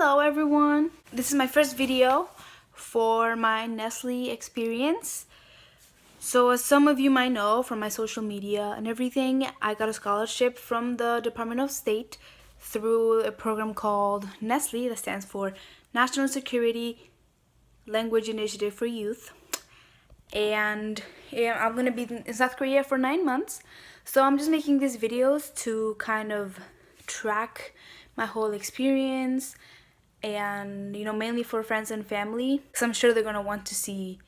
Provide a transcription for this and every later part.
Hello everyone! This is my first video for my NSLI experience. So as some of you might know from my social media and everything, I got a scholarship from the Department of State through a program called NSLI, that stands for National Security Language Initiative for Youth. And I'm going to be in South Korea for 9 months. So I'm just making these videos to kind of track my whole experience, and mainly for friends and family, because I'm sure they're going to want to see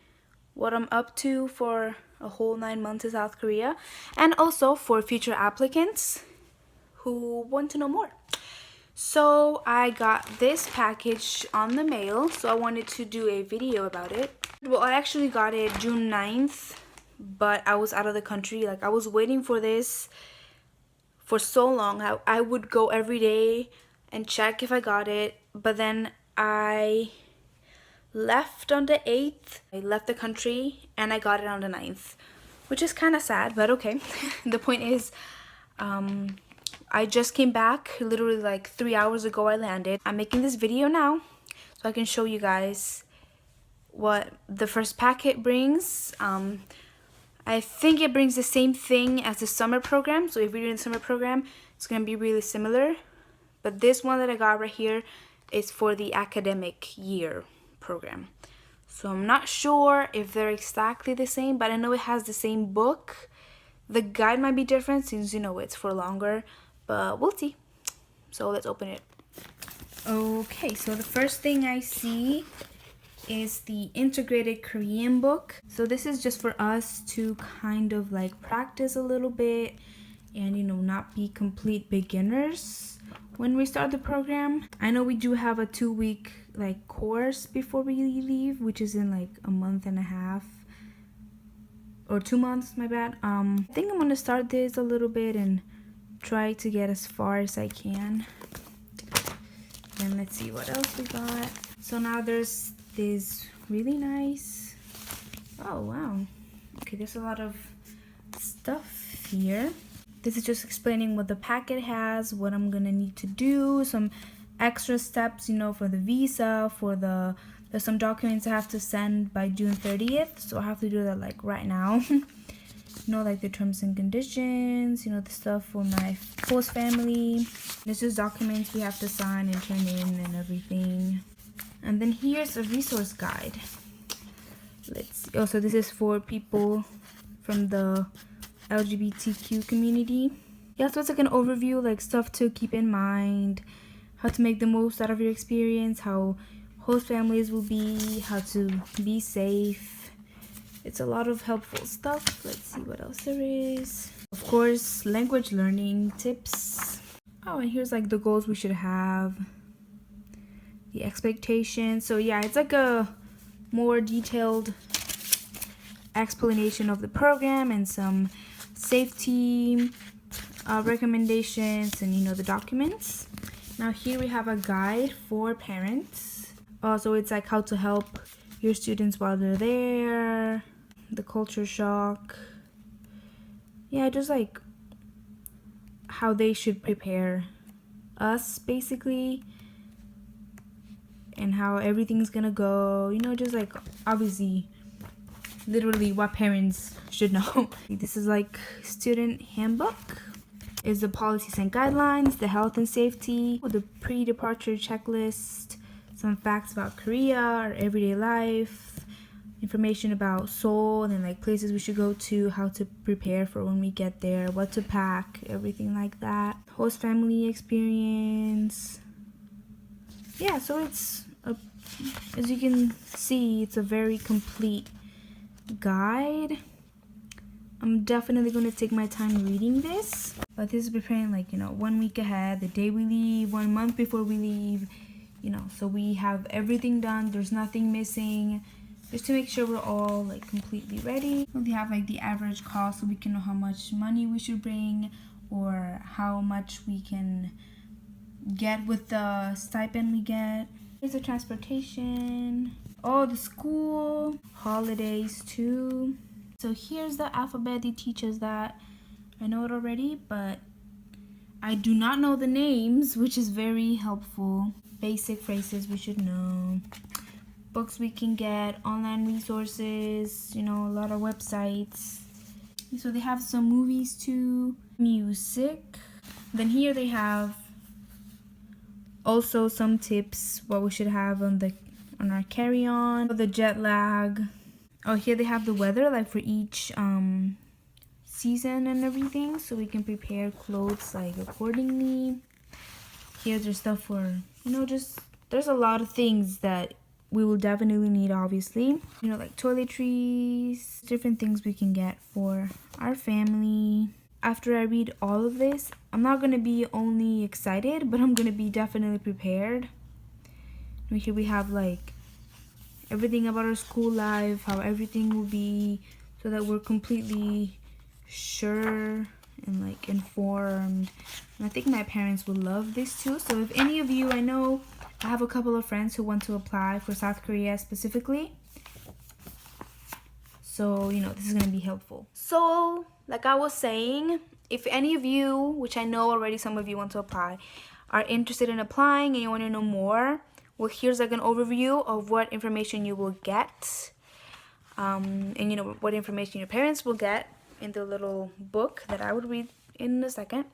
what I'm up to for a whole 9 months in South Korea, and also for future applicants who want to know more. So I got this package on the mail, so I wanted to do a video about it. Well, I actually got it June 9th, but I was out of the country. Like, I was waiting for this for so long. I would go every day and check if I got it, but then I left on the 8th. I left the country and I got it on the 9th, which is kind of sad, but okay. The point is, I just came back literally like 3 hours ago. I landed. I'm making this video now so I can show you guys what the first packet brings. I think it brings the same thing as the summer program. So if you're doing the summer program, it's going to be really similar. But this one that I got right here is for the academic year program. So I'm not sure if they're exactly the same, but I know it has the same book. The guide might be different since, it's for longer, but we'll see. So let's open it. Okay, so the first thing I see is the integrated Korean book. So this is just for us to kind of like practice a little bit and not be complete beginners when we start the program. I know we do have a 2-week like course before we leave, which is in like a month and a half or 2 months, my bad. I think I'm gonna start this a little bit and try to get as far as I can. And let's see what else we got. So now there's this really nice, oh wow, okay, there's a lot of stuff here. This is just explaining what the packet has, what I'm gonna need to do, some extra steps, for the visa, there's some documents I have to send by June 30th, so I have to do that like right now. Like the terms and conditions, the stuff for my host family. There's just documents we have to sign and turn in and everything. And then here's a resource guide. Let's see. Oh, so this is for people from the LGBTQ community. Yeah, so it's like an overview, like stuff to keep in mind, how to make the most out of your experience, how host families will be, how to be safe. It's a lot of helpful stuff. Let's see what else there is. Of course, language learning tips. Oh, and here's like the goals we should have, the expectations. So yeah, it's like a more detailed explanation of the program and some safety recommendations and the documents. Now here we have a guide for parents. Also, it's like how to help your students while they're there, the culture shock. Yeah, just like how they should prepare us basically, and how everything's gonna go, just like obviously literally what parents should know. This is like student handbook, is the policies and guidelines, the health and safety, the pre-departure checklist, some facts about Korea, our everyday life, information about Seoul and then like places we should go to, how to prepare for when we get there, what to pack, everything like that. Host family experience. Yeah, so it's as you can see, it's a very complete guide. I'm definitely going to take my time reading this, but this is preparing like 1 week ahead, the day we leave, 1 month before we leave, so we have everything done, there's nothing missing, just to make sure we're all like completely ready. We have like the average cost so we can know how much money we should bring or how much we can get with the stipend we get. Here's the transportation, the school, holidays too. So here's the alphabet. They teach us that. I know it already, but I do not know the names, which is very helpful. basic phrases we should know, books we can get, online resources, you know, a lot of websites. So they have some movies too, music. Then here they have also some tips what we should have on our carry-on, the jet lag. Oh, here they have the weather like for each season and everything, so we can prepare clothes like accordingly. Here there's stuff for, you know, just there's a lot of things that we will definitely need, obviously, you know, like toiletries, different things we can get for our family. After I read all of this, I'm not gonna be only excited, but I'm gonna be definitely prepared. And here we have like everything about our school life, how everything will be, so that we're completely sure and like informed. And I think my parents will love this too. So if any of you, I know I have a couple of friends who want to apply for South Korea specifically, so you know this is going to be helpful. So like I was saying, if any of you, which I know already some of you want to apply, are interested in applying and you want to know more, well, here's like an overview of what information you will get, and you know what information your parents will get in the little book that I would read in a second,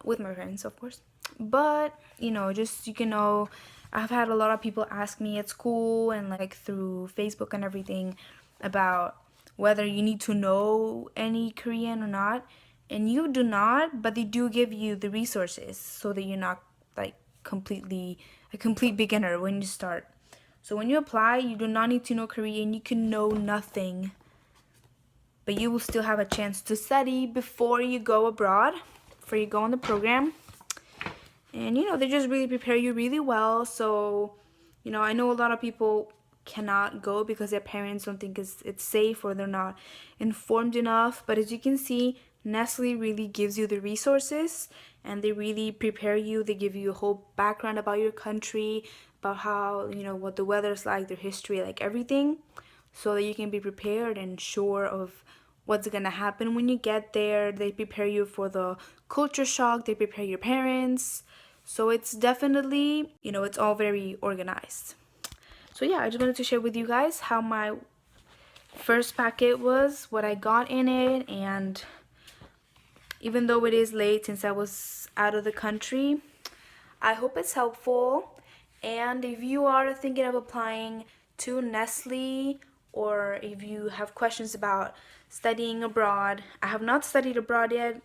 with my friends, of course. But you know, just you can know, I've had a lot of people ask me at school and like through Facebook and everything about whether you need to know any Korean or not, and you do not, but they do give you the resources so that you're not like a complete beginner when you start. So when you apply, you do not need to know Korean. You can know nothing, but you will still have a chance to study before you go abroad, before you go on the program. And you know, they just really prepare you really well. So you know, I know a lot of people cannot go because their parents don't think it's safe, or they're not informed enough. But as you can see, Nestle really gives you the resources, and they really prepare you. They give you a whole background about your country, about how, you know, what the weather's like, their history, like everything, so that you can be prepared and sure of what's gonna happen when you get there. They prepare you for the culture shock, they prepare your parents. So it's definitely, you know, it's all very organized. So yeah, I just wanted to share with you guys how my first packet was, what I got in it, and even though it is late since I was out of the country, I hope it's helpful. And if you are thinking of applying to Nestle, or if you have questions about studying abroad, I have not studied abroad yet.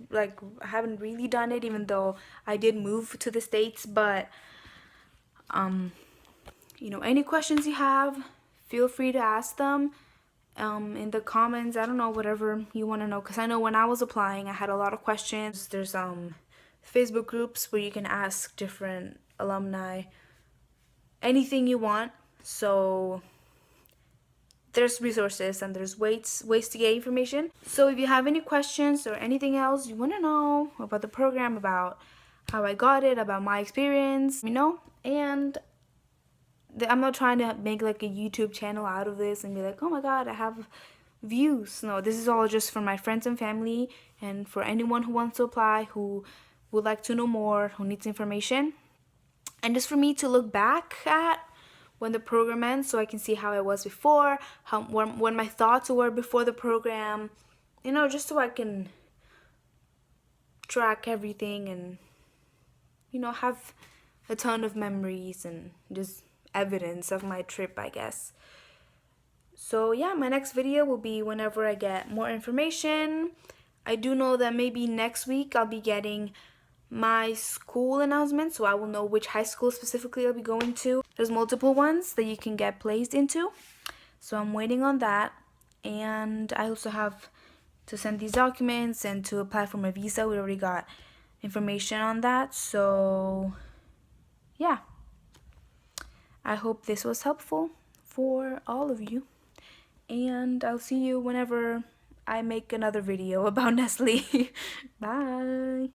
Like, I haven't really done it, even though I did move to the States. But you know, any questions you have, feel free to ask them in the comments. I don't know, whatever you want to know, because I know when I was applying I had a lot of questions. There's Facebook groups where you can ask different alumni anything you want. So there's resources and there's ways to get information. So if you have any questions or anything else you want to know about the program, about how I got it, about my experience, you know. And I'm not trying to make like a YouTube channel out of this and be like, oh my god, I have views. No, this is all just for my friends and family, and for anyone who wants to apply, who would like to know more, who needs information, and just for me to look back at when the program ends, so I can see how I was before, when my thoughts were before the program, you know, just so I can track everything and, you know, have a ton of memories and just evidence of my trip, I guess. So yeah, my next video will be whenever I get more information. I do know that maybe next week I'll be getting my school announcement, so I will know which high school specifically I'll be going to. There's multiple ones that you can get placed into, so I'm waiting on that. And I also have to send these documents and to apply for my visa. We already got information on that. So yeah, I hope this was helpful for all of you, and I'll see you whenever I make another video about Nestle. Bye.